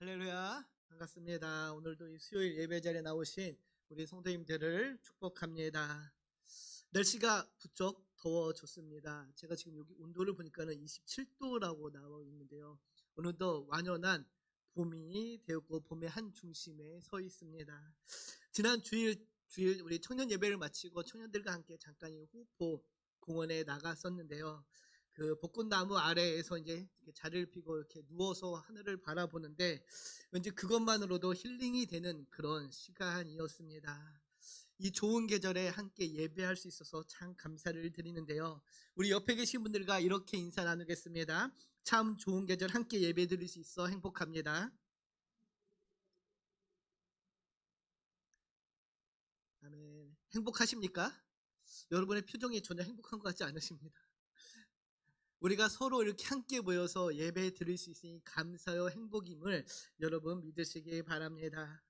할렐루야, 반갑습니다. 오늘도 이 수요일 예배 자리에 나오신 우리 성도님들을 축복합니다. 날씨가 부쩍 더워졌습니다. 제가 지금 여기 온도를 보니까는 27도라고 나와 있는데요. 오늘도 완연한 봄이 되었고 봄의 한 중심에 서 있습니다. 지난 주일 우리 청년 예배를 마치고 청년들과 함께 잠깐 이 후포 공원에 나갔었는데요. 그 벚꽃나무 아래에서 이제 자리를 펴고 이렇게 누워서 하늘을 바라보는데 왠지 그것만으로도 힐링이 되는 그런 시간이었습니다. 이 좋은 계절에 함께 예배할 수 있어서 참 감사를 드리는데요. 우리 옆에 계신 분들과 이렇게 인사 나누겠습니다. 참 좋은 계절 함께 예배 드릴 수 있어 행복합니다. 아멘. 행복하십니까? 여러분의 표정이 전혀 행복한 것 같지 않으십니다. 우리가 서로 이렇게 함께 모여서 예배 드릴 수 있으니 감사요 행복임을 여러분 믿으시기 바랍니다.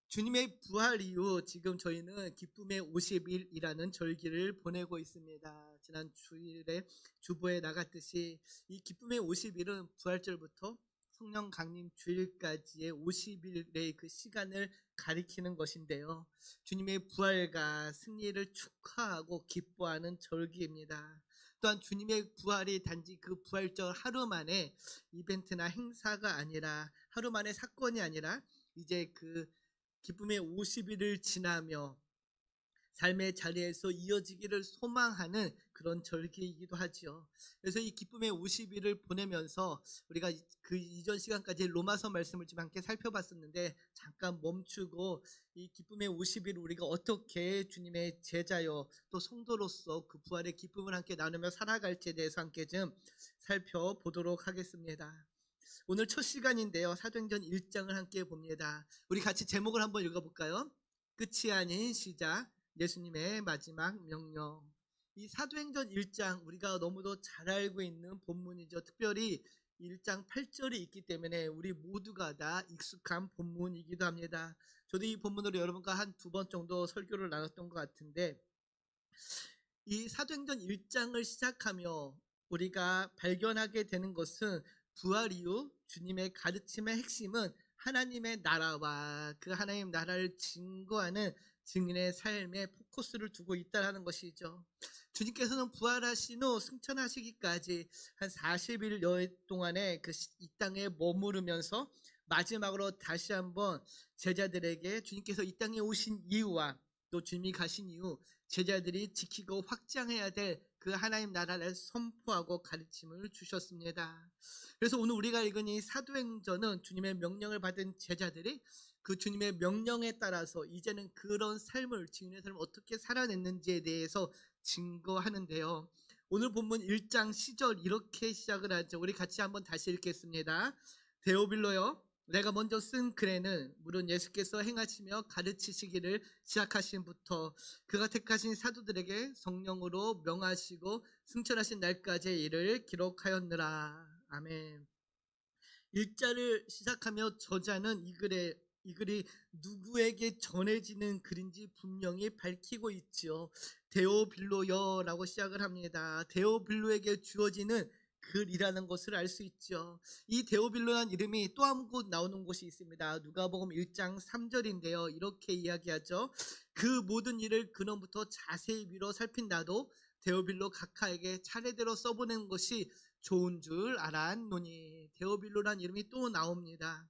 주님의 부활 이후 지금 저희는 기쁨의 50일이라는 절기를 보내고 있습니다. 지난 주일에 주보에 나갔듯이 이 기쁨의 50일은 부활절부터 성령 강림 주일까지의 50일의 그 시간을 가리키는 것인데요. 주님의 부활과 승리를 축하하고 기뻐하는 절기입니다. 또한 주님의 부활이 단지 그 부활절 하루 만에 이벤트나 행사가 아니라 하루 만에 사건이 아니라 이제 그 기쁨의 50일을 지나며 삶의 자리에서 이어지기를 소망하는 그런 절기이기도 하지요. 그래서 이 기쁨의 50일을 보내면서 우리가 그 이전 시간까지 로마서 말씀을 좀 함께 살펴봤었는데 잠깐 멈추고 이 기쁨의 50일 우리가 어떻게 주님의 제자요 또 성도로서 그 부활의 기쁨을 함께 나누며 살아갈지에 대해서 함께 좀 살펴보도록 하겠습니다. 오늘 첫 시간인데요. 사도행전 1장을 함께 봅니다. 우리 같이 제목을 한번 읽어볼까요? 끝이 아닌 시작, 예수님의 마지막 명령. 이 사도행전 1장 우리가 너무도 잘 알고 있는 본문이죠. 특별히 1장 8절이 있기 때문에 우리 모두가 다 익숙한 본문이기도 합니다. 저도 이 본문으로 여러분과 한 두 번 정도 설교를 나눴던 것 같은데 이 사도행전 1장을 시작하며 우리가 발견하게 되는 것은 부활 이후 주님의 가르침의 핵심은 하나님의 나라와 그 하나님 나라를 증거하는 증인의 삶에 포커스를 두고 있다는 것이죠. 주님께서는 부활하신 후 승천하시기까지 한 40일 여행 동안에 이 땅에 머무르면서 마지막으로 다시 한번 제자들에게 주님께서 이 땅에 오신 이유와 또 주님이 가신 이후 제자들이 지키고 확장해야 될 그 하나님 나라를 선포하고 가르침을 주셨습니다. 그래서 오늘 우리가 읽은 이 사도행전은 주님의 명령을 받은 제자들이 그 주님의 명령에 따라서 이제는 그런 삶을 증인의 삶을 어떻게 살아냈는지에 대해서 증거하는데요. 오늘 본문 1장 시절 이렇게 시작을 하죠. 우리 같이 한번 다시 읽겠습니다. 데오빌로여, 내가 먼저 쓴 글에는 물론 예수께서 행하시며 가르치시기를 시작하신부터 그가 택하신 사도들에게 성령으로 명하시고 승천하신 날까지의 일을 기록하였느라. 아멘. 일자를 시작하며 저자는 이 글이 누구에게 전해지는 글인지 분명히 밝히고 있지요. 데오빌로여라고 시작을 합니다. 데오빌로에게 주어지는 글이라는 것을 알 수 있죠. 이 데오빌로란 이름이 또 한 곳 나오는 곳이 있습니다. 누가복음 1장 3절인데요. 이렇게 이야기하죠. 그 모든 일을 근원부터 자세히 미뤄 살핀 나도 데오빌로 각하에게 차례대로 써보낸 것이 좋은 줄 알았노니. 데오빌로란 이름이 또 나옵니다.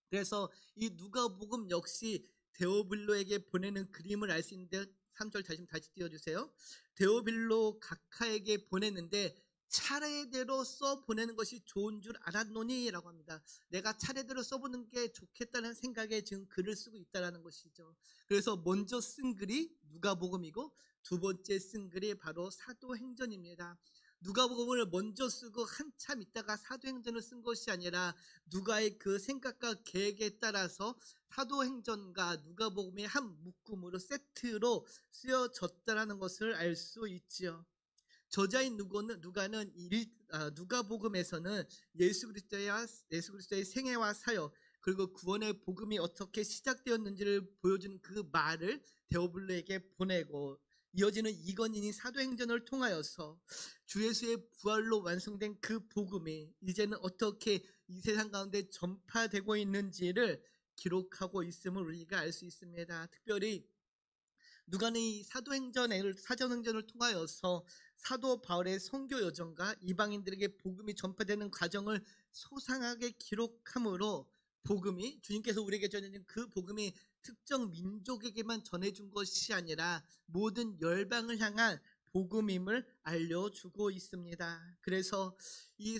그래서 이 누가복음 역시 데오빌로에게 보내는 그림을 알 수 있는데 3절 다시 띄워주세요. 데오빌로 각하에게 보냈는데 차례대로 써보내는 것이 좋은 줄 알았노니 라고 합니다. 내가 차례대로 써보는 게 좋겠다는 생각에 지금 글을 쓰고 있다는 것이죠. 그래서 먼저 쓴 글이 누가복음이고 두 번째 쓴 글이 바로 사도행전입니다. 누가복음을 먼저 쓰고 한참 있다가 사도행전을 쓴 것이 아니라 누가의 그 생각과 계획에 따라서 사도행전과 누가복음의 한 묶음으로 세트로 쓰여졌다는 것을 알 수 있지요. 저자인 누가는 누가복음에서는 예수 그리스도의 생애와 사역 그리고 구원의 복음이 어떻게 시작되었는지를 보여주는 그 말을 데오빌로에게 보내고 이어지는 이건희니 사도행전을 통하여서 주 예수의 부활로 완성된 그 복음이 이제는 어떻게 이 세상 가운데 전파되고 있는지를 기록하고 있음을 우리가 알 수 있습니다. 특별히 누가는 이 사도행전을 통하여서 사도 바울의 선교 여정과 이방인들에게 복음이 전파되는 과정을 소상하게 기록함으로 복음이 주님께서 우리에게 전해진 그 복음이 특정 민족에게만 전해준 것이 아니라 모든 열방을 향한 복음임을 알려주고 있습니다. 그래서 이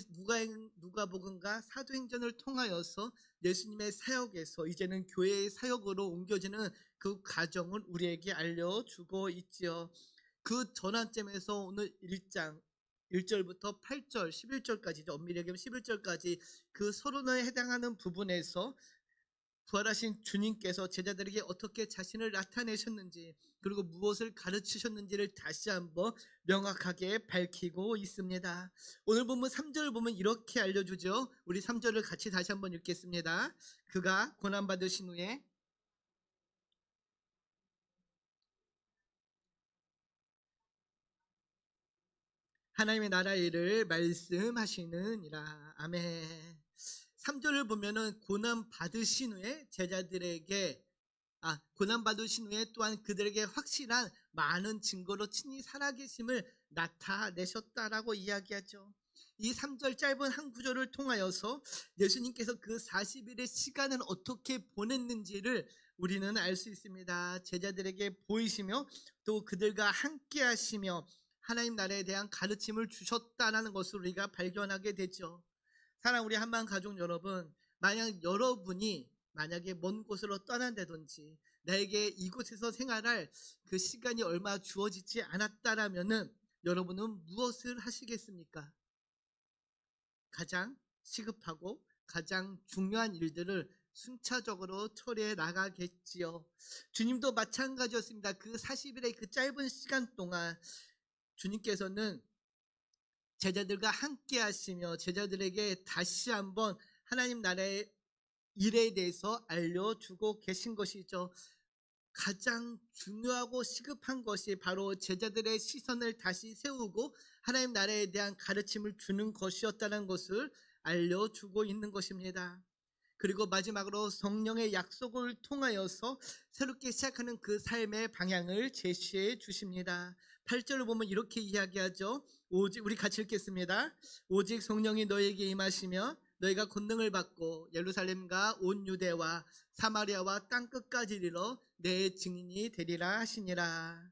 누가복음과 사도행전을 통하여서 예수님의 사역에서 이제는 교회의 사역으로 옮겨지는 그 과정을 우리에게 알려주고 있지요. 그 전환점에서 오늘 1장 1절부터 8절 11절까지 엄밀히 얘기하면 11절까지 그 서론에 해당하는 부분에서 부활하신 주님께서 제자들에게 어떻게 자신을 나타내셨는지 그리고 무엇을 가르치셨는지를 다시 한번 명확하게 밝히고 있습니다. 오늘 본문 3절을 보면 이렇게 알려주죠. 우리 3절을 같이 다시 한번 읽겠습니다. 그가 고난받으신 후에 하나님의 나라의 일을 말씀하시느니라. 아멘. 3절을 보면은 고난 받으신 후에 제자들에게 고난 받으신 후에 또한 그들에게 확실한 많은 증거로 친히 살아계심을 나타내셨다라고 이야기하죠. 이 3절 짧은 한 구절을 통하여서 예수님께서 그 40일의 시간을 어떻게 보냈는지를 우리는 알 수 있습니다. 제자들에게 보이시며 또 그들과 함께 하시며 하나님 나라에 대한 가르침을 주셨다는 것을 우리가 발견하게 되죠. 사랑 우리 한반 가족 여러분, 만약 여러분이 만약에 먼 곳으로 떠난다든지 나에게 이곳에서 생활할 그 시간이 얼마 주어지지 않았다라면은 여러분은 무엇을 하시겠습니까? 가장 시급하고 가장 중요한 일들을 순차적으로 처리해 나가겠지요. 주님도 마찬가지였습니다. 그 40일의 그 짧은 시간 동안 주님께서는 제자들과 함께 하시며 제자들에게 다시 한번 하나님 나라의 일에 대해서 알려주고 계신 것이죠. 가장 중요하고 시급한 것이 바로 제자들의 시선을 다시 세우고 하나님 나라에 대한 가르침을 주는 것이었다는 것을 알려주고 있는 것입니다. 그리고 마지막으로 성령의 약속을 통하여서 새롭게 시작하는 그 삶의 방향을 제시해 주십니다. 8절을 보면 이렇게 이야기하죠. 오직 우리 같이 읽겠습니다. 오직 성령이 너에게 임하시며 너희가 권능을 받고 예루살렘과 온 유대와 사마리아와 땅끝까지 이르러 내 증인이 되리라 하시니라.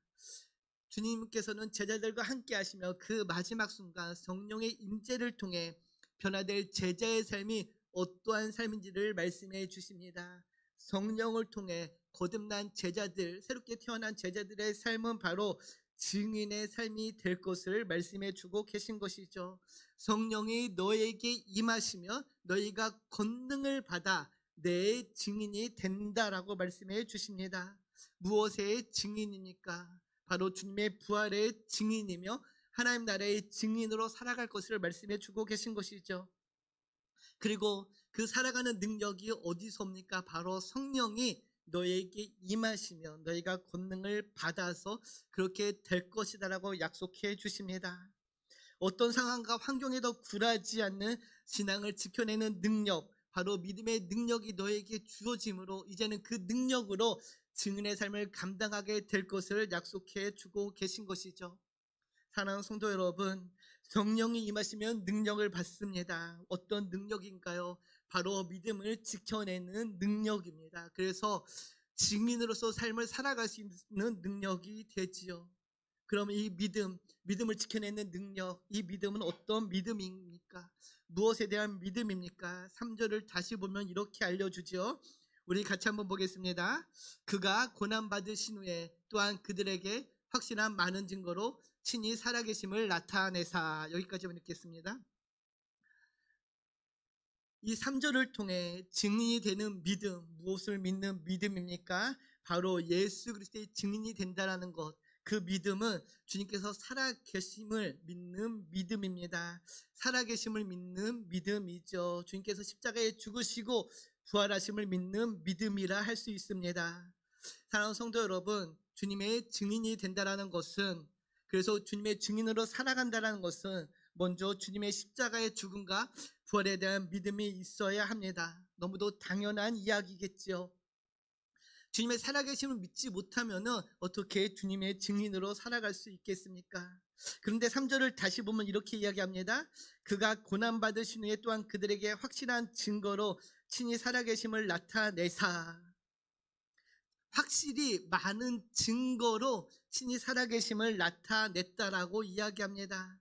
주님께서는 제자들과 함께 하시며 그 마지막 순간 성령의 임재를 통해 변화될 제자의 삶이 어떠한 삶인지를 말씀해 주십니다. 성령을 통해 거듭난 제자들, 새롭게 태어난 제자들의 삶은 바로 증인의 삶이 될 것을 말씀해 주고 계신 것이죠. 성령이 너에게 임하시며 너희가 권능을 받아 내 증인이 된다라고 말씀해 주십니다. 무엇의 증인입니까? 바로 주님의 부활의 증인이며 하나님 나라의 증인으로 살아갈 것을 말씀해 주고 계신 것이죠. 그리고 그 살아가는 능력이 어디서 옵니까? 바로 성령이 너에게 임하시며 너희가 권능을 받아서 그렇게 될 것이다라고 약속해 주십니다. 어떤 상황과 환경에도 굴하지 않는 신앙을 지켜내는 능력, 바로 믿음의 능력이 너에게 주어짐으로 이제는 그 능력으로 증인의 삶을 감당하게 될 것을 약속해 주고 계신 것이죠. 사랑하는 성도 여러분, 성령이 임하시면 능력을 받습니다. 어떤 능력인가요? 바로 믿음을 지켜내는 능력입니다. 그래서 증인으로서 삶을 살아갈 수 있는 능력이 되지요. 그럼 이 믿음을 지켜내는 능력, 이 믿음은 어떤 믿음입니까? 무엇에 대한 믿음입니까? 3절을 다시 보면 이렇게 알려주죠. 우리 같이 한번 보겠습니다. 그가 고난받으신 후에 또한 그들에게 확실한 많은 증거로 친히 살아계심을 나타내사. 여기까지만 읽겠습니다. 이 3절을 통해 증인이 되는 믿음, 무엇을 믿는 믿음입니까? 바로 예수 그리스도의 증인이 된다는 것. 그 믿음은 주님께서 살아계심을 믿는 믿음입니다. 살아계심을 믿는 믿음이죠. 주님께서 십자가에 죽으시고 부활하심을 믿는 믿음이라 할 수 있습니다. 사랑하는 성도 여러분, 주님의 증인이 된다는 것은, 그래서 주님의 증인으로 살아간다는 것은 먼저 주님의 십자가의 죽음과 부활에 대한 믿음이 있어야 합니다. 너무도 당연한 이야기겠지요. 주님의 살아계심을 믿지 못하면 어떻게 주님의 증인으로 살아갈 수 있겠습니까? 그런데 3절을 다시 보면 이렇게 이야기합니다. 그가 고난받으신 후에 또한 그들에게 확실한 증거로 친히 살아계심을 나타내사. 확실히 많은 증거로 친히 살아계심을 나타냈다라고 이야기합니다.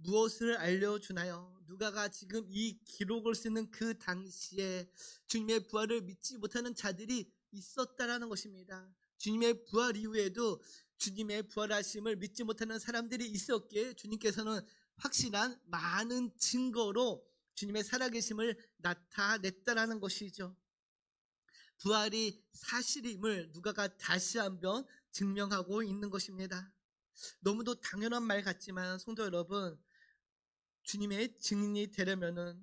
무엇을 알려주나요? 누가가 지금 이 기록을 쓰는 그 당시에 주님의 부활을 믿지 못하는 자들이 있었다라는 것입니다. 주님의 부활 이후에도 주님의 부활하심을 믿지 못하는 사람들이 있었기에 주님께서는 확실한 많은 증거로 주님의 살아계심을 나타냈다라는 것이죠. 부활이 사실임을 누가가 다시 한번 증명하고 있는 것입니다. 너무도 당연한 말 같지만 성도 여러분, 주님의 증인이 되려면은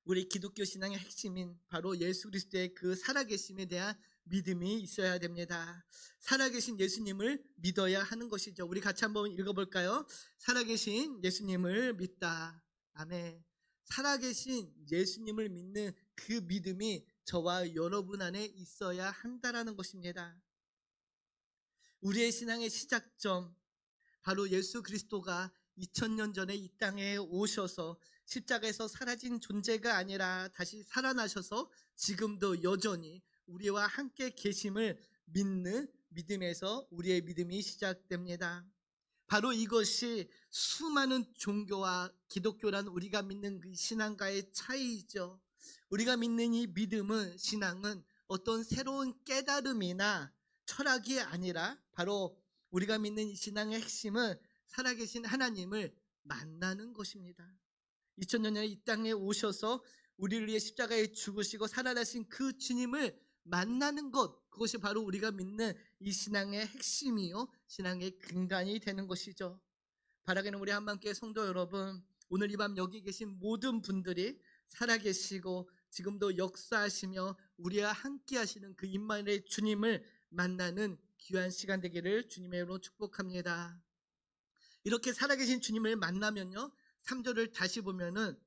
우리 기독교 신앙의 핵심인 바로 예수 그리스도의 그 살아계심에 대한 믿음이 있어야 됩니다. 살아계신 예수님을 믿어야 하는 것이죠. 우리 같이 한번 읽어볼까요? 살아계신 예수님을 믿다. 아멘. 살아계신 예수님을 믿는 그 믿음이 저와 여러분 안에 있어야 한다라는 것입니다. 우리의 신앙의 시작점, 바로 예수 그리스도가 2000년 전에 이 땅에 오셔서 십자가에서 사라진 존재가 아니라 다시 살아나셔서 지금도 여전히 우리와 함께 계심을 믿는 믿음에서 우리의 믿음이 시작됩니다. 바로 이것이 수많은 종교와 기독교란 우리가 믿는 그 신앙과의 차이이죠. 우리가 믿는 이 믿음은, 신앙은 어떤 새로운 깨달음이나 철학이 아니라 바로 우리가 믿는 이 신앙의 핵심은 살아계신 하나님을 만나는 것입니다. 2000년 전에 이 땅에 오셔서 우리를 위해 십자가에 죽으시고 살아나신 그 주님을 만나는 것, 그것이 바로 우리가 믿는 이 신앙의 핵심이요, 신앙의 근간이 되는 것이죠. 바라기는 우리 한밤교회 성도 여러분, 오늘 이 밤 여기 계신 모든 분들이 살아계시고 지금도 역사하시며 우리와 함께 하시는 그 임마누엘의 주님을 만나는 귀한 시간 되기를 주님의 이름으로 축복합니다. 이렇게 살아계신 주님을 만나면요, 3절을 다시 보면은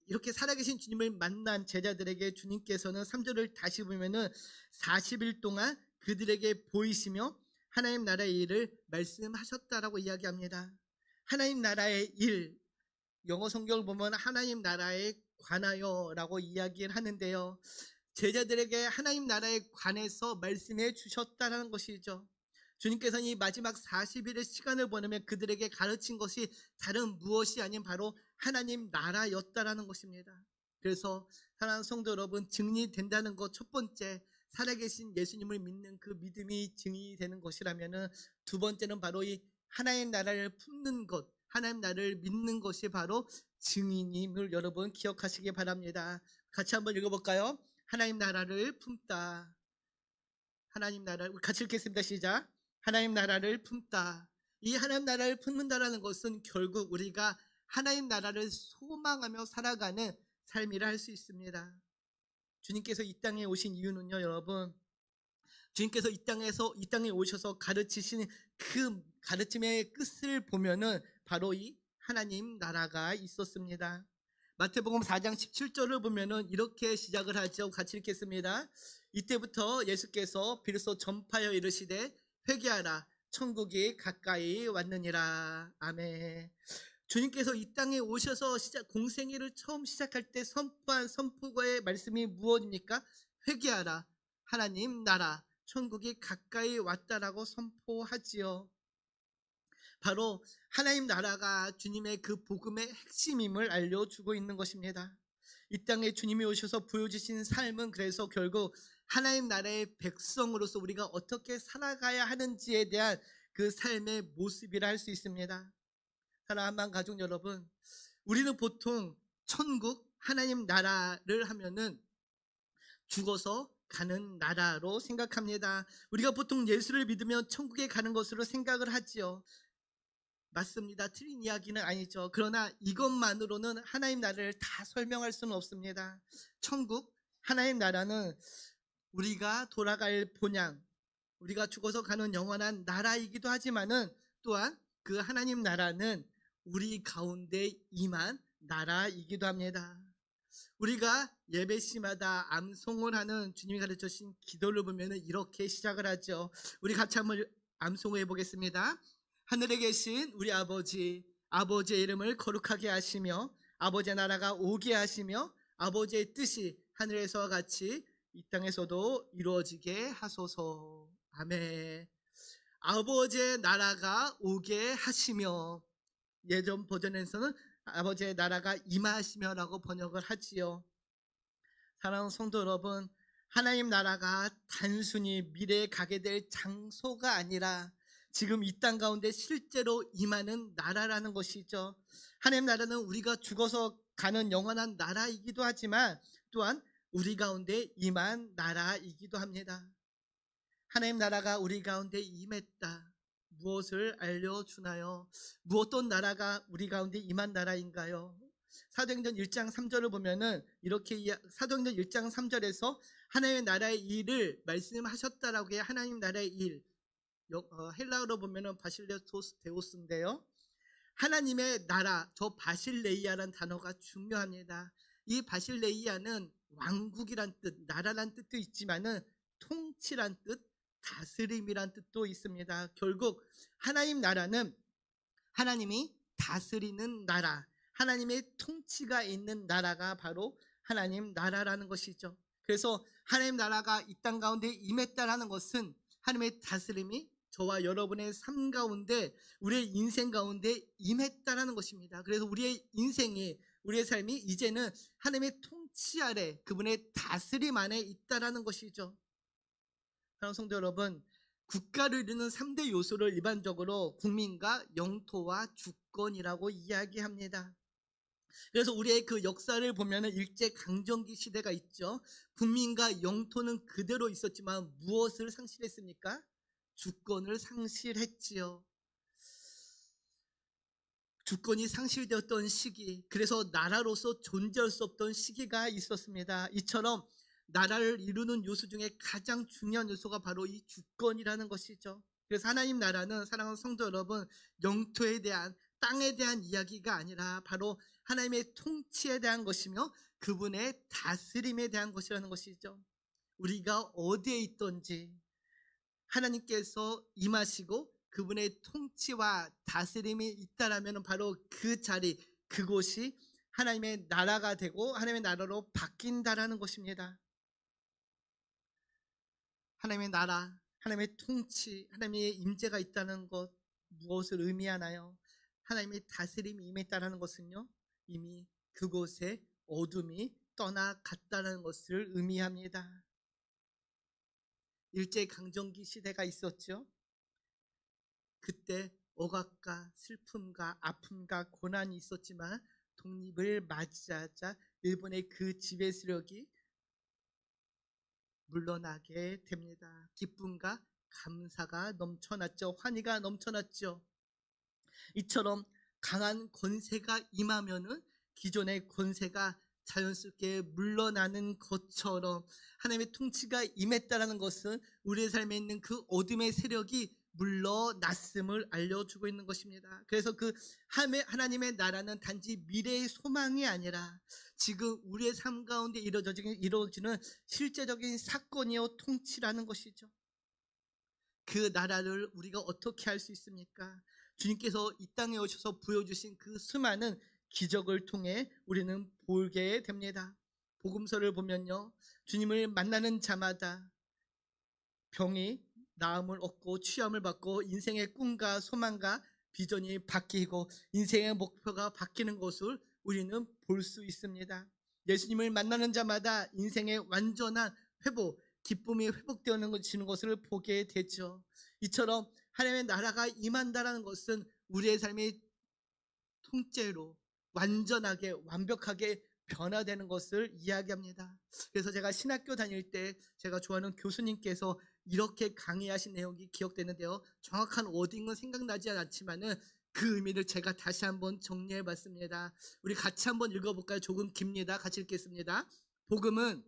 이렇게 살아계신 주님을 만난 제자들에게 주님께서는 3절을 다시 보면은 40일 동안 그들에게 보이시며 하나님 나라의 일을 말씀하셨다라고 이야기합니다. 하나님 나라의 일, 영어 성경을 보면 하나님 나라에 관하여라고 이야기를 하는데요, 제자들에게 하나님 나라에 관해서 말씀해 주셨다는 것이죠. 주님께서는 이 마지막 40일의 시간을 보내며 그들에게 가르친 것이 다른 무엇이 아닌 바로 하나님 나라였다라는 것입니다. 그래서 사랑하는 성도 여러분, 증인이 된다는 것, 첫 번째, 살아계신 예수님을 믿는 그 믿음이 증인이 되는 것이라면은, 두 번째는 바로 이 하나님 나라를 품는 것, 하나님 나라를 믿는 것이 바로 증인임을 여러분 기억하시기 바랍니다. 같이 한번 읽어볼까요? 하나님 나라를 품다. 하나님 나라를, 같이 읽겠습니다. 시작. 하나님 나라를 품다. 이 하나님 나라를 품는다라는 것은 결국 우리가 하나님 나라를 소망하며 살아가는 삶이라 할 수 있습니다. 주님께서 이 땅에 오신 이유는요, 여러분, 주님께서 이 땅에 오셔서 가르치신 그 가르침의 끝을 보면은 바로 이 하나님 나라가 있었습니다. 마태복음 4장 17절을 보면은 이렇게 시작을 하죠. 같이 읽겠습니다. 이때부터 예수께서 비로소 전파하여 이르시되 회개하라, 천국이 가까이 왔느니라. 아멘. 주님께서 이 땅에 오셔서 공생애를 처음 시작할 때 선포한 선포의 말씀이 무엇입니까? 회개하라, 하나님 나라, 천국이 가까이 왔다라고 선포하지요. 바로 하나님 나라가 주님의 그 복음의 핵심임을 알려주고 있는 것입니다. 이 땅에 주님이 오셔서 보여주신 삶은 그래서 결국 하나님 나라의 백성으로서 우리가 어떻게 살아가야 하는지에 대한 그 삶의 모습이라 할 수 있습니다. 사랑하는 가족 여러분, 우리는 보통 천국, 하나님 나라를 하면은 죽어서 가는 나라로 생각합니다. 우리가 보통 예수를 믿으면 천국에 가는 것으로 생각을 하지요. 맞습니다. 틀린 이야기는 아니죠. 그러나 이것만으로는 하나님 나라를 다 설명할 수는 없습니다. 천국, 하나님 나라는 우리가 돌아갈 본향, 우리가 죽어서 가는 영원한 나라이기도 하지만은 또한 그 하나님 나라는 우리 가운데 임한 나라이기도 합니다. 우리가 예배 시마다 암송을 하는 주님이 가르쳐 주신 기도를 보면 이렇게 시작을 하죠. 우리 같이 한번 암송을 해보겠습니다. 하늘에 계신 우리 아버지, 아버지의 이름을 거룩하게 하시며 아버지의 나라가 오게 하시며 아버지의 뜻이 하늘에서와 같이 이 땅에서도 이루어지게 하소서. 아멘. 아버지의 나라가 오게 하시며, 예전 버전에서는 아버지의 나라가 임하시며라고 번역을 하지요. 사랑하는 성도 여러분, 하나님 나라가 단순히 미래에 가게 될 장소가 아니라 지금 이 땅 가운데 실제로 임하는 나라라는 것이죠. 하나님 나라는 우리가 죽어서 가는 영원한 나라이기도 하지만 또한 우리 가운데 임한 나라이기도 합니다. 하나님 나라가 우리 가운데 임했다. 무엇을 알려주나요? 어떤 나라가 우리 가운데 임한 나라인가요? 사도행전 1장 3절을 보면은 이렇게 사도행전 1장 3절에서 하나님의 나라의 일을 말씀하셨다라고 해요. 하나님 나라의 일, 헬라어로 보면은 바실레토스 데오스인데요. 하나님의 나라, 저 바실레이아라는 단어가 중요합니다. 이 바실레이아는 왕국이란 뜻, 나라란 뜻도 있지만은 통치란 뜻, 다스림이란 뜻도 있습니다. 결국 하나님 나라는 하나님이 다스리는 나라, 하나님의 통치가 있는 나라가 바로 하나님 나라라는 것이죠. 그래서 하나님 나라가 이 땅 가운데 임했다라는 것은 하나님의 다스림이 저와 여러분의 삶 가운데, 우리의 인생 가운데 임했다라는 것입니다. 그래서 우리의 인생이, 우리의 삶이 이제는 하나님의 통치 아래, 그분의 다스림 안에 있다라는 것이죠. 사랑하는 성도 여러분, 국가를 이루는 3대 요소를 일반적으로 국민과 영토와 주권이라고 이야기합니다. 그래서 우리의 그 역사를 보면 일제강점기 시대가 있죠. 국민과 영토는 그대로 있었지만 무엇을 상실했습니까? 주권을 상실했지요. 주권이 상실되었던 시기, 그래서 나라로서 존재할 수 없던 시기가 있었습니다. 이처럼 나라를 이루는 요소 중에 가장 중요한 요소가 바로 이 주권이라는 것이죠. 그래서 하나님 나라는, 사랑하는 성도 여러분, 영토에 대한, 땅에 대한 이야기가 아니라 바로 하나님의 통치에 대한 것이며 그분의 다스림에 대한 것이라는 것이죠. 우리가 어디에 있든지 하나님께서 임하시고 그분의 통치와 다스림이 있다라면 바로 그 자리, 그곳이 하나님의 나라가 되고 하나님의 나라로 바뀐다라는 것입니다. 하나님의 나라, 하나님의 통치, 하나님의 임재가 있다는 것, 무엇을 의미하나요? 하나님의 다스림이 임했다는 것은요, 이미 그곳에 어둠이 떠나갔다는 것을 의미합니다. 일제강점기 시대가 있었죠. 그때 억압과 슬픔과 아픔과 고난이 있었지만 독립을 맞이하자 일본의 그 지배 세력이 물러나게 됩니다. 기쁨과 감사가 넘쳐났죠. 환희가 넘쳐났죠. 이처럼 강한 권세가 임하면은 기존의 권세가 자연스럽게 물러나는 것처럼 하나님의 통치가 임했다라는 것은 우리의 삶에 있는 그 어둠의 세력이 물러났음을 알려주고 있는 것입니다. 그래서 그 하나님의 나라는 단지 미래의 소망이 아니라 지금 우리의 삶 가운데 이루어지는 실제적인 사건이요 통치라는 것이죠. 그 나라를 우리가 어떻게 할 수 있습니까? 주님께서 이 땅에 오셔서 보여주신 그 수많은 기적을 통해 우리는 보게 됩니다. 복음서를 보면요, 주님을 만나는 자마다 병이 나음을 얻고 취함을 받고 인생의 꿈과 소망과 비전이 바뀌고 인생의 목표가 바뀌는 것을 우리는 볼 수 있습니다. 예수님을 만나는 자마다 인생의 완전한 회복, 기쁨이 회복되는 것을 보게 되죠. 이처럼 하나님의 나라가 임한다라는 것은 우리의 삶이 통째로 완전하게 완벽하게 변화되는 것을 이야기합니다. 그래서 제가 신학교 다닐 때 제가 좋아하는 교수님께서 이렇게 강의하신 내용이 기억되는데요. 정확한 워딩은 생각나지 않지만은 그 의미를 제가 다시 한번 정리해 봤습니다. 우리 같이 한번 읽어볼까요? 조금 깁니다. 같이 읽겠습니다. 복음은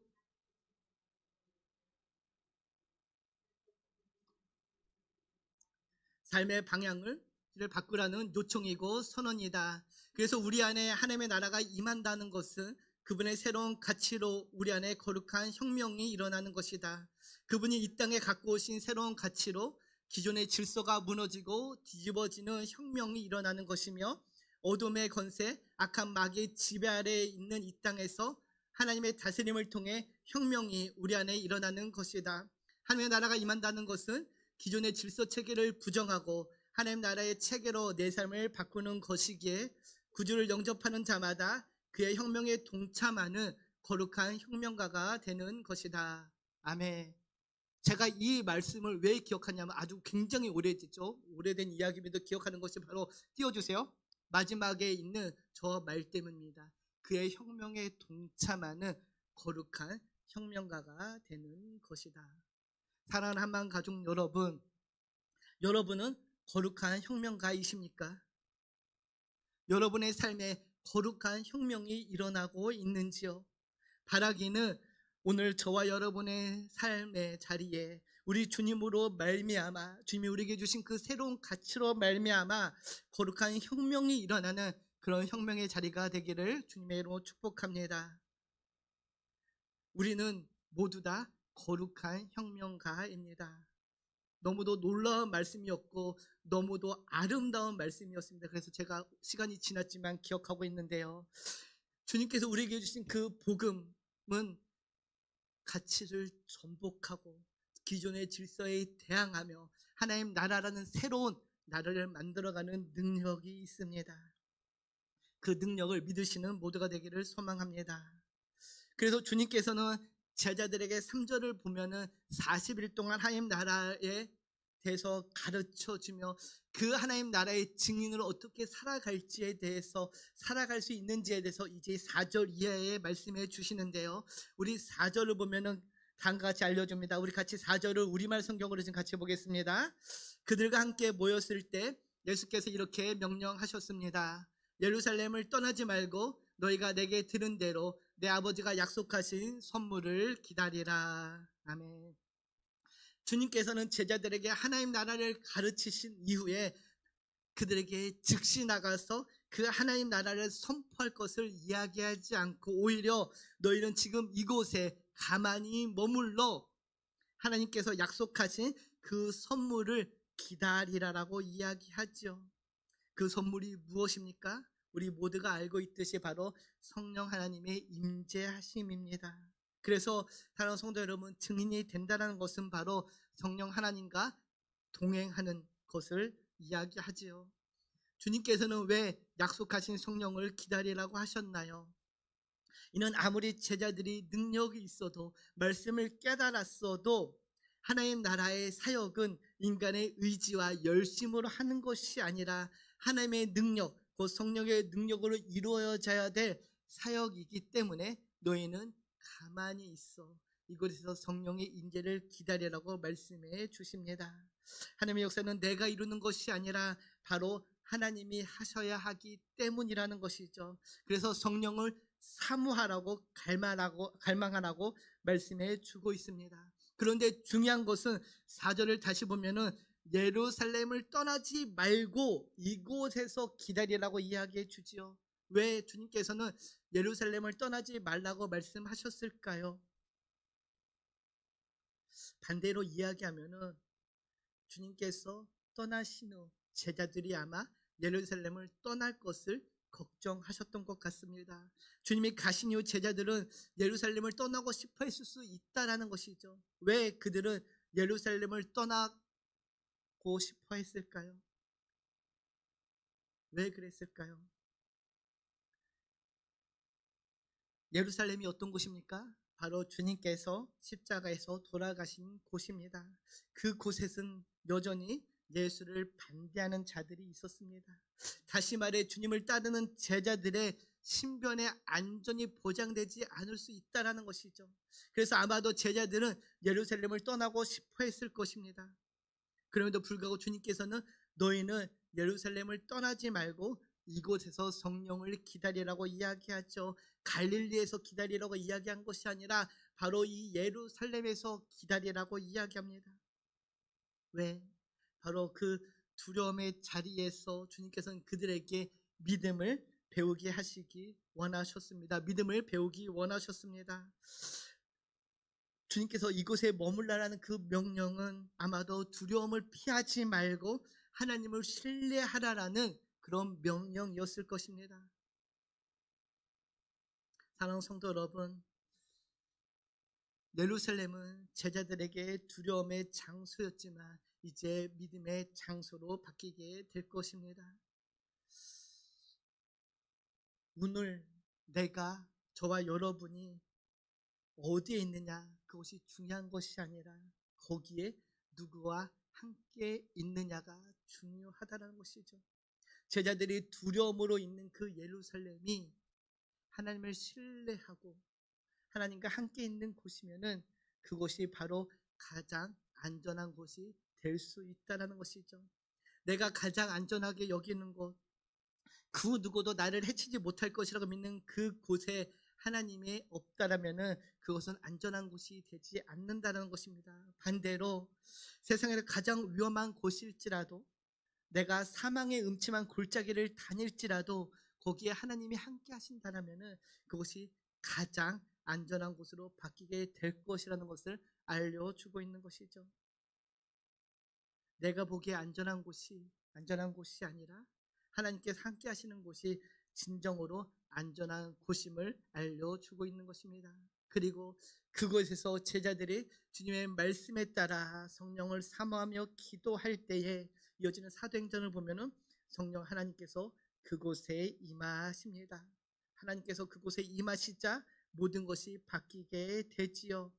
삶의 방향을 바꾸라는 요청이고 선언이다. 그래서 우리 안에 하나님의 나라가 임한다는 것은 그분의 새로운 가치로 우리 안에 거룩한 혁명이 일어나는 것이다. 그분이 이 땅에 갖고 오신 새로운 가치로 기존의 질서가 무너지고 뒤집어지는 혁명이 일어나는 것이며, 어둠의 권세, 악한 마귀의 지배 아래에 있는 이 땅에서 하나님의 다스림을 통해 혁명이 우리 안에 일어나는 것이다. 하나님의 나라가 임한다는 것은 기존의 질서 체계를 부정하고 하나님 나라의 체계로 내 삶을 바꾸는 것이기에 구주를 영접하는 자마다 그의 혁명에 동참하는 거룩한 혁명가가 되는 것이다. 아멘. 제가 이 말씀을 왜 기억하냐면 아주 굉장히 오래됐죠. 오래된 이야기입니다. 기억하는 것이 바로 띄워주세요. 마지막에 있는 저 말 때문입니다. 그의 혁명에 동참하는 거룩한 혁명가가 되는 것이다. 사랑하는 한마음 가족 여러분, 여러분은 거룩한 혁명가이십니까? 여러분의 삶에 거룩한 혁명이 일어나고 있는지요? 바라기는 오늘 저와 여러분의 삶의 자리에 우리 주님으로 말미암아, 주님이 우리에게 주신 그 새로운 가치로 말미암아 거룩한 혁명이 일어나는 그런 혁명의 자리가 되기를 주님의 이름으로 축복합니다. 우리는 모두 다 거룩한 혁명가입니다. 너무도 놀라운 말씀이었고 너무도 아름다운 말씀이었습니다. 그래서 제가 시간이 지났지만 기억하고 있는데요, 주님께서 우리에게 주신 그 복음은 가치를 전복하고 기존의 질서에 대항하며 하나님 나라라는 새로운 나라를 만들어가는 능력이 있습니다. 그 능력을 믿으시는 모두가 되기를 소망합니다. 그래서 주님께서는 제자들에게 3절을 보면은 40일 동안 하나님 나라에 대해서 가르쳐주며 그 하나님 나라의 증인으로 어떻게 살아갈지에 대해서, 살아갈 수 있는지에 대해서 이제 4절 이하에 말씀해 주시는데요, 우리 4절을 보면은 다음과 같이 알려줍니다. 우리 같이 4절을 우리말 성경으로 좀 같이 보겠습니다. 그들과 함께 모였을 때 예수께서 이렇게 명령하셨습니다. 예루살렘을 떠나지 말고 너희가 내게 들은 대로 내 아버지가 약속하신 선물을 기다리라. 아멘. 주님께서는 제자들에게 하나님 나라를 가르치신 이후에 그들에게 즉시 나가서 그 하나님 나라를 선포할 것을 이야기하지 않고 오히려 너희는 지금 이곳에 가만히 머물러 하나님께서 약속하신 그 선물을 기다리라라고 이야기하죠. 그 선물이 무엇입니까? 우리 모두가 알고 있듯이 바로 성령 하나님의 임재하심입니다. 그래서 사랑하는 성도 여러분, 증인이 된다는 것은 바로 성령 하나님과 동행하는 것을 이야기하지요. 주님께서는 왜 약속하신 성령을 기다리라고 하셨나요? 이는 아무리 제자들이 능력이 있어도, 말씀을 깨달았어도 하나님 나라의 사역은 인간의 의지와 열심으로 하는 것이 아니라 하나님의 능력, 곧 성령의 능력으로 이루어져야 될 사역이기 때문에 너희는 가만히 있어 이곳에서 성령의 임재를 기다리라고 말씀해 주십니다. 하나님의 역사는 내가 이루는 것이 아니라 바로 하나님이 하셔야 하기 때문이라는 것이죠. 그래서 성령을 사모하라고 갈망하라고 말씀해 주고 있습니다. 그런데 중요한 것은 4절을 다시 보면은 예루살렘을 떠나지 말고 이곳에서 기다리라고 이야기해 주지요. 왜 주님께서는 예루살렘을 떠나지 말라고 말씀하셨을까요? 반대로 이야기하면은 주님께서 떠나신 후 제자들이 아마 예루살렘을 떠날 것을 걱정하셨던 것 같습니다. 주님이 가신 이후 제자들은 예루살렘을 떠나고 싶어 했을 수 있다라는 것이죠. 왜 그들은 예루살렘을 떠나고 싶어 했을까요? 왜 그랬을까요? 예루살렘이 어떤 곳입니까? 바로 주님께서 십자가에서 돌아가신 곳입니다. 그곳에는 여전히 예수를 반대하는 자들이 있었습니다. 다시 말해 주님을 따르는 제자들의 신변의 안전이 보장되지 않을 수 있다는 것이죠. 그래서 아마도 제자들은 예루살렘을 떠나고 싶어 했을 것입니다. 그럼에도 불구하고 주님께서는 너희는 예루살렘을 떠나지 말고 이곳에서 성령을 기다리라고 이야기하죠. 갈릴리에서 기다리라고 이야기한 것이 아니라 바로 이 예루살렘에서 기다리라고 이야기합니다. 왜? 바로 그 두려움의 자리에서 주님께서는 그들에게 믿음을 배우게 하시기 원하셨습니다. 믿음을 배우기 원하셨습니다. 주님께서 이곳에 머물라라는 그 명령은 아마도 두려움을 피하지 말고 하나님을 신뢰하라라는 그런 명령이었을 것입니다. 사랑하는 성도 여러분, 예루살렘은 제자들에게 두려움의 장소였지만 이제 믿음의 장소로 바뀌게 될 것입니다. 오늘 내가, 저와 여러분이 어디에 있느냐, 그것이 중요한 것이 아니라 거기에 누구와 함께 있느냐가 중요하다는 것이죠. 제자들이 두려움으로 있는 그 예루살렘이 하나님을 신뢰하고 하나님과 함께 있는 곳이면은 그곳이 바로 가장 안전한 곳이 될 수 있다는 것이죠. 내가 가장 안전하게 여기는 곳, 그 누구도 나를 해치지 못할 것이라고 믿는 그 곳에 하나님이 없다라면은 그것은 안전한 곳이 되지 않는다는 것입니다. 반대로 세상에서 가장 위험한 곳일지라도, 내가 사망의 음침한 골짜기를 다닐지라도 거기에 하나님이 함께 하신다라면은 그것이 가장 안전한 곳으로 바뀌게 될 것이라는 것을 알려주고 있는 것이죠. 내가 보기에 안전한 곳이 아니라 하나님께서 함께 하시는 곳이 진정으로 안전한 곳임을 알려주고 있는 것입니다. 그리고 그곳에서 제자들이 주님의 말씀에 따라 성령을 사모하며 기도할 때에 이어지는 사도행전을 보면은 성령 하나님께서 그곳에 임하십니다. 하나님께서 그곳에 임하시자 모든 것이 바뀌게 되지요.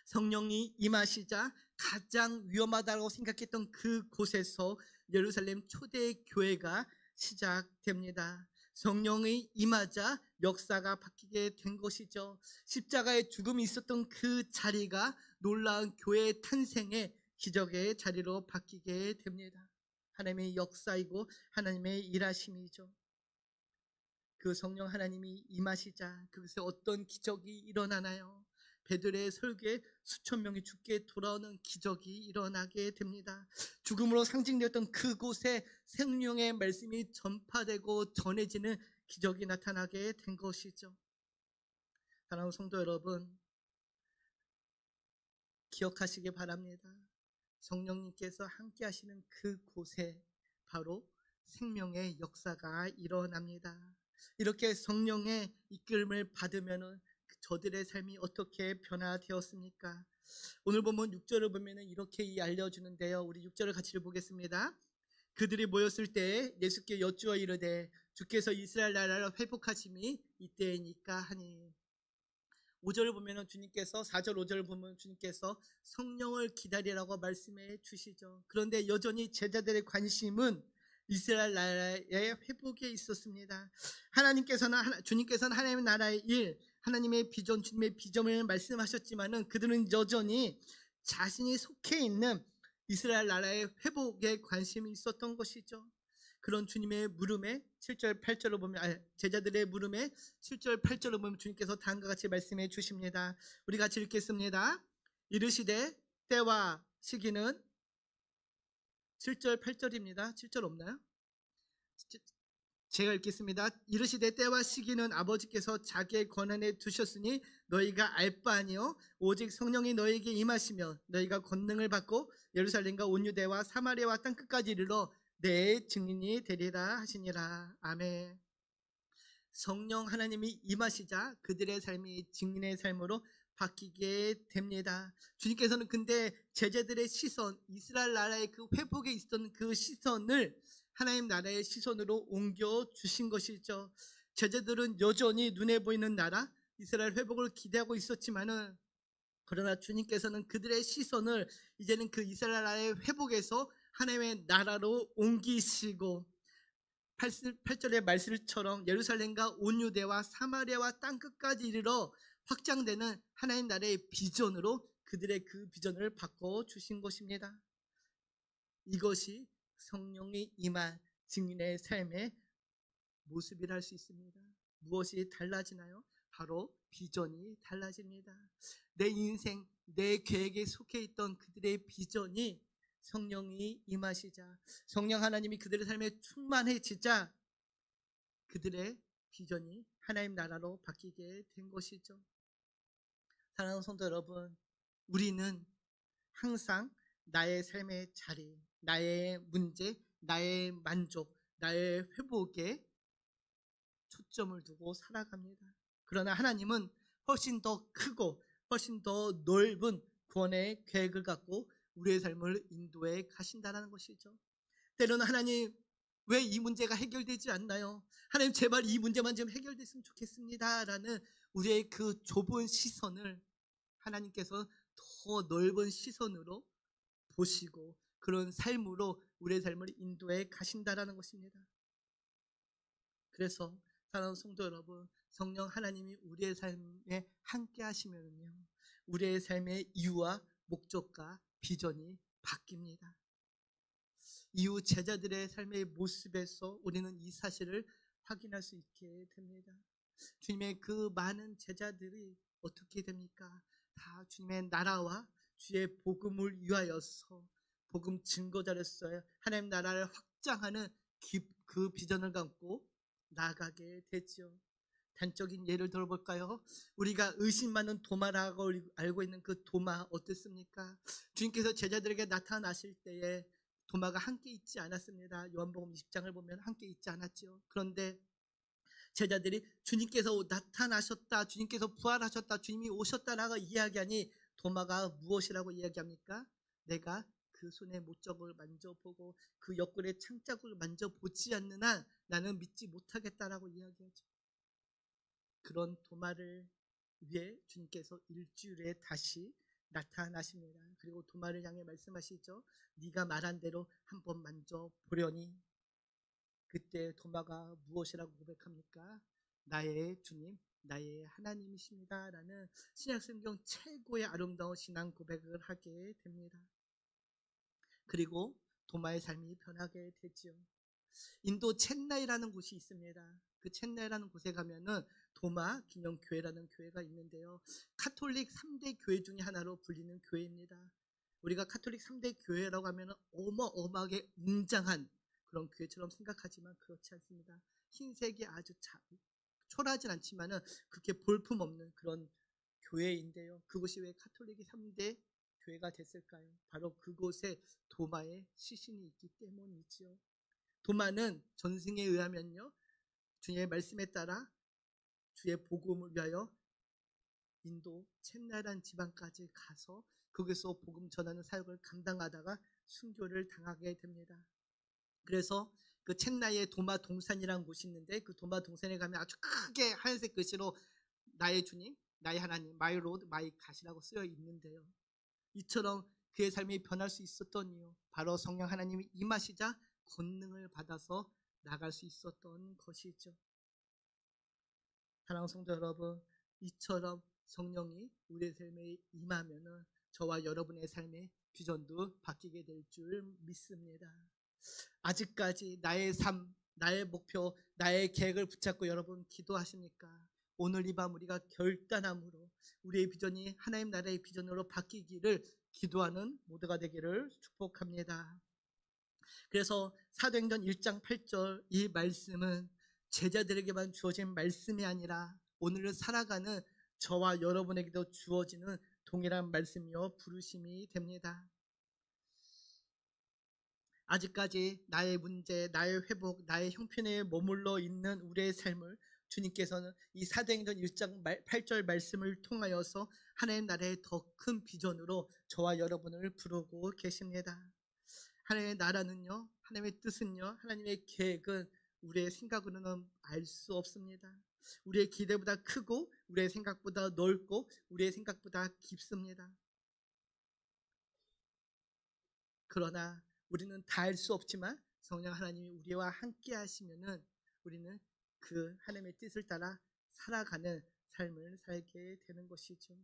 성령이 임하시자 가장 위험하다고 생각했던 그곳에서 예루살렘 초대 교회가 시작됩니다. 성령이 임하자 역사가 바뀌게 된 것이죠. 십자가의 죽음이 있었던 그 자리가 놀라운 교회의 탄생의 기적의 자리로 바뀌게 됩니다. 하나님의 역사이고 하나님의 일하심이죠. 그 성령 하나님이 임하시자 그것에 어떤 기적이 일어나나요? 베드로의 설교에 수천 명이 죽게 돌아오는 기적이 일어나게 됩니다. 죽음으로 상징되었던 그곳에 생명의 말씀이 전파되고 전해지는 기적이 나타나게 된 것이죠. 사랑하는 성도 여러분, 기억하시기 바랍니다. 성령님께서 함께 하시는 그곳에 바로 생명의 역사가 일어납니다. 이렇게 성령의 이끌림을 받으면 저들의 삶이 어떻게 변화되었습니까? 오늘 보면 6절을 보면 이렇게 알려주는데요. 우리 6절을 같이 보겠습니다. 그들이 모였을 때 예수께 여쭈어 이르되 주께서 이스라엘 나라를 회복하심이 이때이니까 하니. 5절을 보면 주님께서 4절 5절을 보면 주님께서 성령을 기다리라고 말씀해 주시죠. 그런데 여전히 제자들의 관심은 이스라엘 나라의 회복에 있었습니다. 주님께서는 하나님의 나라의 일, 하나님의 비전, 주님의 비전을 말씀하셨지만은 그들은 여전히 자신이 속해 있는 이스라엘 나라의 회복에 관심이 있었던 것이죠. 그런 주님의 물음에 7절 8절을 보면 제자들의 물음에 7절 8절을 보면 주님께서 다음과 같이 말씀해 주십니다. 우리 같이 읽겠습니다. 이르시되 때와 시기는 7절 8절입니다. 7절 없나요? 제가 읽겠습니다. 이르시되 때와 시기는 아버지께서 자기의 권한에 두셨으니 너희가 알 바 아니요 오직 성령이 너희에게 임하시며 너희가 권능을 받고 예루살렘과 온 유대와 사마리아와 땅끝까지 이르러 내 증인이 되리라 하시니라. 아멘. 성령 하나님이 임하시자 그들의 삶이 증인의 삶으로 바뀌게 됩니다. 주님께서는 근데 제자들의 시선, 이스라엘 나라의 그 회복에 있었던 그 시선을 하나님 나라의 시선으로 옮겨 주신 것이죠. 제자들은 여전히 눈에 보이는 나라 이스라엘 회복을 기대하고 있었지만은 그러나 주님께서는 그들의 시선을 이제는 그 이스라엘 나라의 회복에서 하나님의 나라로 옮기시고 8절의 말씀처럼 예루살렘과 온 유대와 사마리아와 땅끝까지 이르러 확장되는 하나님 나라의 비전으로 그들의 그 비전을 바꿔주신 것입니다. 이것이 성령이 임한 증인의 삶의 모습이라 할 수 있습니다. 무엇이 달라지나요? 바로 비전이 달라집니다. 내 인생, 내 계획에 속해 있던 그들의 비전이 성령이 임하시자, 성령 하나님이 그들의 삶에 충만해지자 그들의 비전이 하나님 나라로 바뀌게 된 것이죠. 사랑하는 성도 여러분, 우리는 항상 나의 삶의 자리, 나의 문제, 나의 만족, 나의 회복에 초점을 두고 살아갑니다. 그러나 하나님은 훨씬 더 크고 훨씬 더 넓은 구원의 계획을 갖고 우리의 삶을 인도해 가신다는 것이죠. 때로는 하나님, 왜 이 문제가 해결되지 않나요? 하나님, 제발 이 문제만 좀 해결됐으면 좋겠습니다 라는 우리의 그 좁은 시선을 하나님께서 더 넓은 시선으로 보시고 그런 삶으로 우리의 삶을 인도해 가신다라는 것입니다. 그래서 사랑하는 성도 여러분, 성령 하나님이 우리의 삶에 함께 하시면요, 우리의 삶의 이유와 목적과 비전이 바뀝니다. 이후 제자들의 삶의 모습에서 우리는 이 사실을 확인할 수 있게 됩니다. 주님의 그 많은 제자들이 어떻게 됩니까? 다 주님의 나라와 주의 복음을 위하여서 복음 증거자로서 하나님 나라를 확장하는 그 비전을 갖고 나아가게 됐죠. 단적인 예를 들어볼까요? 우리가 의심 많은 도마라고 알고 있는 그 도마 어땠습니까? 주님께서 제자들에게 나타나실 때에 도마가 함께 있지 않았습니다. 요한복음 20장을 보면 함께 있지 않았죠. 그런데 제자들이 주님께서 나타나셨다, 주님께서 부활하셨다, 주님이 오셨다라고 이야기하니 도마가 무엇이라고 이야기합니까? 내가 그 손의 목적을 만져보고 그 옆구리의 창자국을 만져보지 않는 한 나는 믿지 못하겠다라고 이야기하죠. 그런 도마를 위해 주님께서 일주일에 다시 나타나십니다. 그리고 도마를 향해 말씀하시죠. 네가 말한 대로 한번 만져보려니. 그때 도마가 무엇이라고 고백합니까? 나의 주님, 나의 하나님이십니다 라는 신약성경 최고의 아름다운 신앙 고백을 하게 됩니다. 그리고 도마의 삶이 변하게 되죠. 인도 첸나이라는 곳이 있습니다. 그 첸나이라는 곳에 가면은 도마 기념교회라는 교회가 있는데요, 카톨릭 3대 교회 중에 하나로 불리는 교회입니다. 우리가 카톨릭 3대 교회라고 하면 어마어마하게 웅장한 그런 교회처럼 생각하지만 그렇지 않습니다. 흰색이 아주 초라하진 않지만은 그렇게 볼품없는 그런 교회인데요, 그곳이 왜 카톨릭이 3대 교회가 됐을까요? 바로 그곳에 도마의 시신이 있기 때문이지요. 도마는 전승에 의하면요, 주님의 말씀에 따라 주의 복음을 위하여 인도 첸나이라는 지방까지 가서 거기서 복음 전하는 사역을 감당하다가 순교를 당하게 됩니다. 그래서 그 첸나이의 도마 동산이라는 곳이 있는데 그 도마 동산에 가면 아주 크게 하얀색 글씨로 나의 주님, 나의 하나님, my Lord, my God이라고 쓰여 있는데요, 이처럼 그의 삶이 변할 수 있었던 이유, 바로 성령 하나님이 임하시자 권능을 받아서 나갈 수 있었던 것이죠. 사랑하는 성도 여러분, 이처럼 성령이 우리의 삶에 임하면은 저와 여러분의 삶의 비전도 바뀌게 될 줄 믿습니다. 아직까지 나의 삶, 나의 목표, 나의 계획을 붙잡고 여러분 기도하십니까? 오늘 이 밤 우리가 결단함으로 우리의 비전이 하나님 나라의 비전으로 바뀌기를 기도하는 모두가 되기를 축복합니다. 그래서 사도행전 1장 8절 이 말씀은 제자들에게만 주어진 말씀이 아니라 오늘을 살아가는 저와 여러분에게도 주어지는 동일한 말씀이요 부르심이 됩니다. 아직까지 나의 문제, 나의 회복, 나의 형편에 머물러 있는 우리의 삶을 주님께서는 이 사도행전 1장 8절 말씀을 통하여서 하나님 나라의 더 큰 비전으로 저와 여러분을 부르고 계십니다. 하나님의 나라는요, 하나님의 뜻은요, 하나님의 계획은 우리의 생각으로는 알 수 없습니다. 우리의 기대보다 크고 우리의 생각보다 넓고 우리의 생각보다 깊습니다. 그러나 우리는 다 알 수 없지만 성령 하나님이 우리와 함께 하시면은 우리는 그 하나님의 뜻을 따라 살아가는 삶을 살게 되는 것이죠.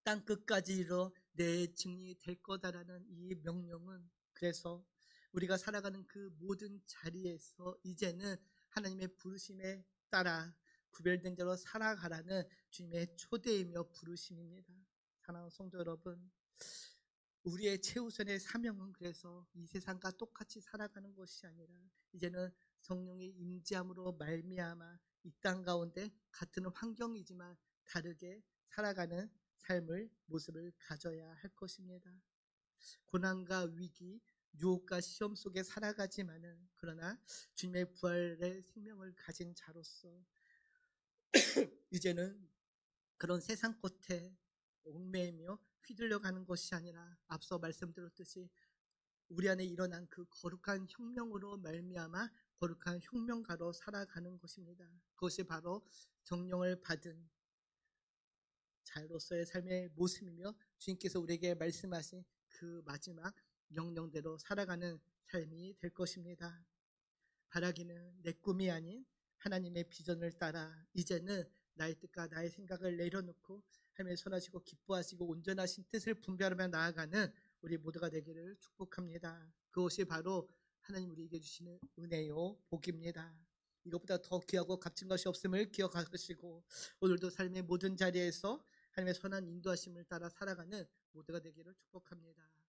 땅 끝까지 이르러 내 증인이 될 거다라는 이 명령은, 그래서 우리가 살아가는 그 모든 자리에서 이제는 하나님의 부르심에 따라 구별된 자로 살아가라는 주님의 초대이며 부르심입니다. 사랑하는 성도 여러분, 우리의 최우선의 사명은 그래서 이 세상과 똑같이 살아가는 것이 아니라 이제는 성령의 임재함으로 말미암아 이 땅 가운데 같은 환경이지만 다르게 살아가는 삶을 모습을 가져야 할 것입니다. 고난과 위기, 유혹과 시험 속에 살아가지만은 그러나 주님의 부활의 생명을 가진 자로서 이제는 그런 세상 끝에 얽매이며 휘둘려가는 것이 아니라 앞서 말씀드렸듯이 우리 안에 일어난 그 거룩한 혁명으로 말미암아 거룩한 혁명가로 살아가는 것입니다. 그것이 바로 정령을 받은 자로서의 삶의 모습이며 주님께서 우리에게 말씀하신 그 마지막 명령대로 살아가는 삶이 될 것입니다. 바라기는 내 꿈이 아닌 하나님의 비전을 따라 이제는 나의 뜻과 나의 생각을 내려놓고 하나님의 선하시고 기뻐하시고 온전하신 뜻을 분별하며 나아가는 우리 모두가 되기를 축복합니다. 그것이 바로 하나님 우리에게 주시는 은혜요 복입니다. 이것보다 더 귀하고 값진 것이 없음을 기억하시고 오늘도 삶의 모든 자리에서 하나님의 선한 인도하심을 따라 살아가는 모두가 되기를 축복합니다.